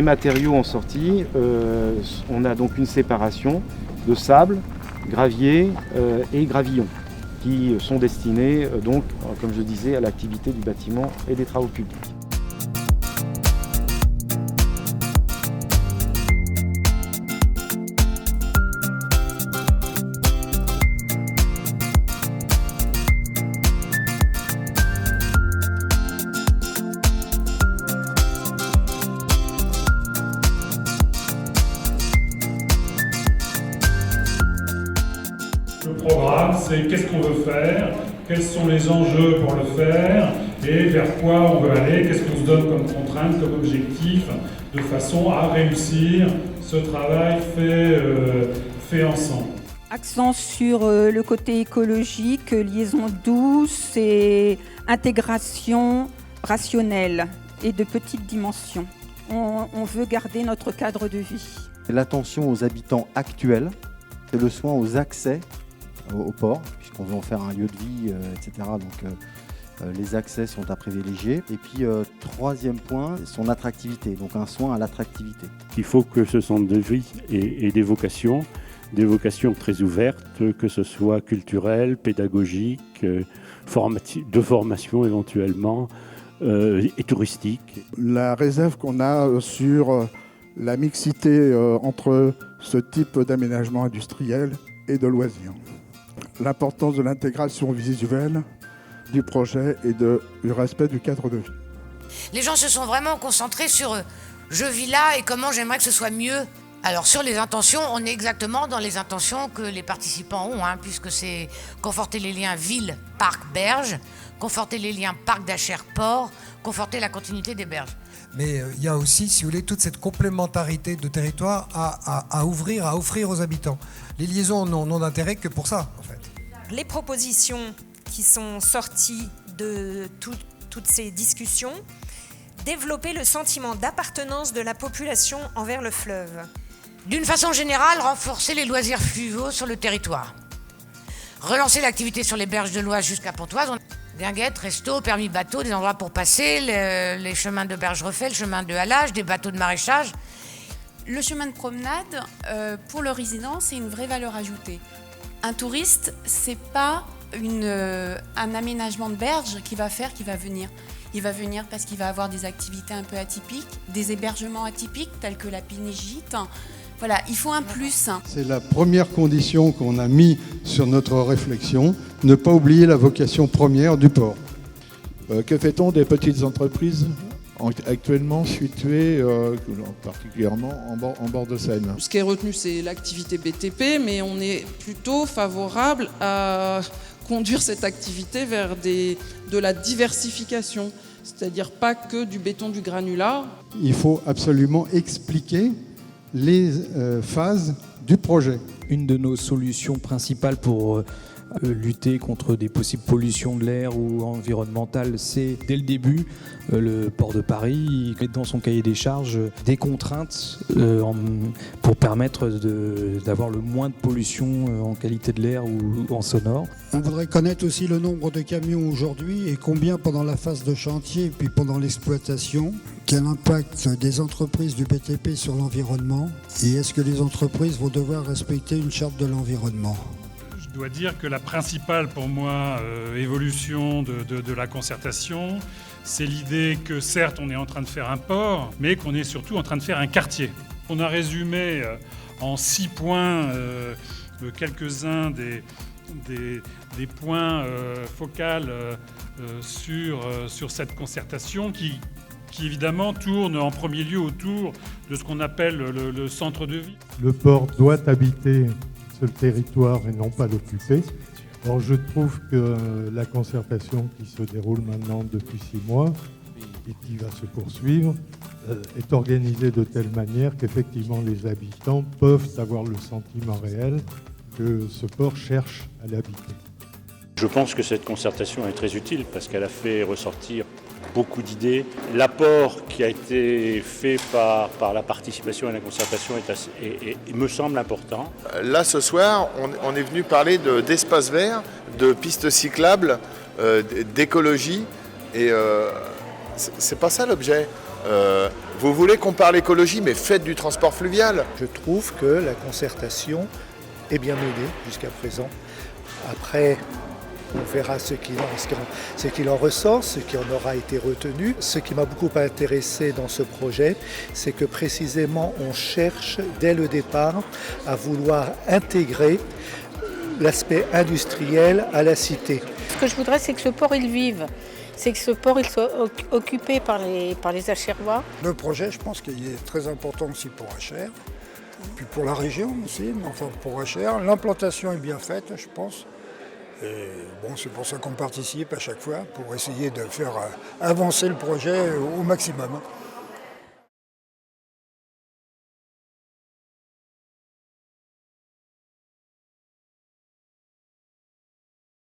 les matériaux en sortie, on a donc une séparation de sable, gravier et gravillon qui sont destinés donc, comme je disais, à l'activité du bâtiment et des travaux publics. Le programme, c'est qu'est-ce qu'on veut faire, quels sont les enjeux pour le faire et vers quoi on veut aller, qu'est-ce qu'on se donne comme contrainte, comme objectif, de façon à réussir ce travail fait ensemble. Accent sur le côté écologique, liaison douce et intégration rationnelle et de petite dimension. On veut garder notre cadre de vie. L'attention aux habitants actuels, c'est le soin aux accès au port, puisqu'on veut en faire un lieu de vie, etc. Donc les accès sont à privilégier. Et puis troisième point, son attractivité, donc un soin à l'attractivité. Il faut que ce centre de vie ait des vocations très ouvertes, que ce soit culturelles, pédagogiques, de formation éventuellement, et touristiques. La réserve qu'on a sur la mixité entre ce type d'aménagement industriel et de loisirs. L'importance de l'intégration visuelle du projet et du respect du cadre de vie. Les gens se sont vraiment concentrés sur je vis là et comment j'aimerais que ce soit mieux. Alors sur les intentions, on est exactement dans les intentions que les participants ont, puisque c'est conforter les liens ville, parc, berge, conforter les liens parc d'Achères, port, conforter la continuité des berges. Mais il y a aussi, si vous voulez, toute cette complémentarité de territoire à offrir aux habitants. Les liaisons n'ont d'intérêt que pour ça, en fait. Les propositions qui sont sorties de toutes ces discussions, développer le sentiment d'appartenance de la population envers le fleuve. D'une façon générale, renforcer les loisirs fluviaux sur le territoire. Relancer l'activité sur les berges de l'Oise jusqu'à Pontoise. Guinguettes, restos, permis bateau, des endroits pour passer, les chemins de berge refaits, le chemin de halage, des bateaux de maraîchage. Le chemin de promenade, pour le résident, c'est une vraie valeur ajoutée. Un touriste, c'est pas un aménagement de berge qui va venir. Il va venir parce qu'il va avoir des activités un peu atypiques, des hébergements atypiques tels que la pinégite. Voilà, il faut un plus. C'est la première condition qu'on a mis sur notre réflexion, ne pas oublier la vocation première du port. Que fait-on des petites entreprises actuellement situées particulièrement en bord de Seine? Ce qui est retenu, c'est l'activité BTP, mais on est plutôt favorable à conduire cette activité vers de la diversification, c'est-à-dire pas que du béton, du granulat. Il faut absolument expliquer les phases du projet. Une de nos solutions principales pour lutter contre des possibles pollutions de l'air ou environnementales, c'est dès le début, le port de Paris met dans son cahier des charges des contraintes pour permettre d'avoir le moins de pollution en qualité de l'air ou en sonore. On voudrait connaître aussi le nombre de camions aujourd'hui et combien pendant la phase de chantier et puis pendant l'exploitation. Quel impact des entreprises du BTP sur l'environnement et est-ce que les entreprises vont devoir respecter une charte de l'environnement? Je dois dire que la principale pour moi évolution de la concertation, c'est l'idée que certes on est en train de faire un port, mais qu'on est surtout en train de faire un quartier. On a résumé en 6 points quelques-uns des points focaux sur cette concertation qui évidemment tourne en premier lieu autour de ce qu'on appelle le centre de vie. Le port doit habiter le territoire et non pas l'occuper. Or, je trouve que la concertation qui se déroule maintenant depuis 6 mois et qui va se poursuivre est organisée de telle manière qu'effectivement les habitants peuvent avoir le sentiment réel que ce port cherche à l'habiter. Je pense que cette concertation est très utile parce qu'elle a fait ressortir beaucoup d'idées. L'apport qui a été fait par la participation et la concertation me semble important. Là, ce soir, on est venu parler d'espaces verts, de pistes cyclables, d'écologie. Et c'est pas ça l'objet. Vous voulez qu'on parle écologie, mais faites du transport fluvial. Je trouve que la concertation est bien menée jusqu'à présent. Après, on verra ce qu'il en ressort, ce qui en aura été retenu. Ce qui m'a beaucoup intéressé dans ce projet, c'est que précisément on cherche dès le départ à vouloir intégrer l'aspect industriel à la cité. Ce que je voudrais, c'est que ce port il vive, c'est que ce port il soit occupé par les Acherois. Le projet, je pense qu'il est très important aussi pour HR, puis pour la région aussi, mais enfin pour HR. L'implantation est bien faite, je pense. Et bon, c'est pour ça qu'on participe à chaque fois, pour essayer de faire avancer le projet au maximum.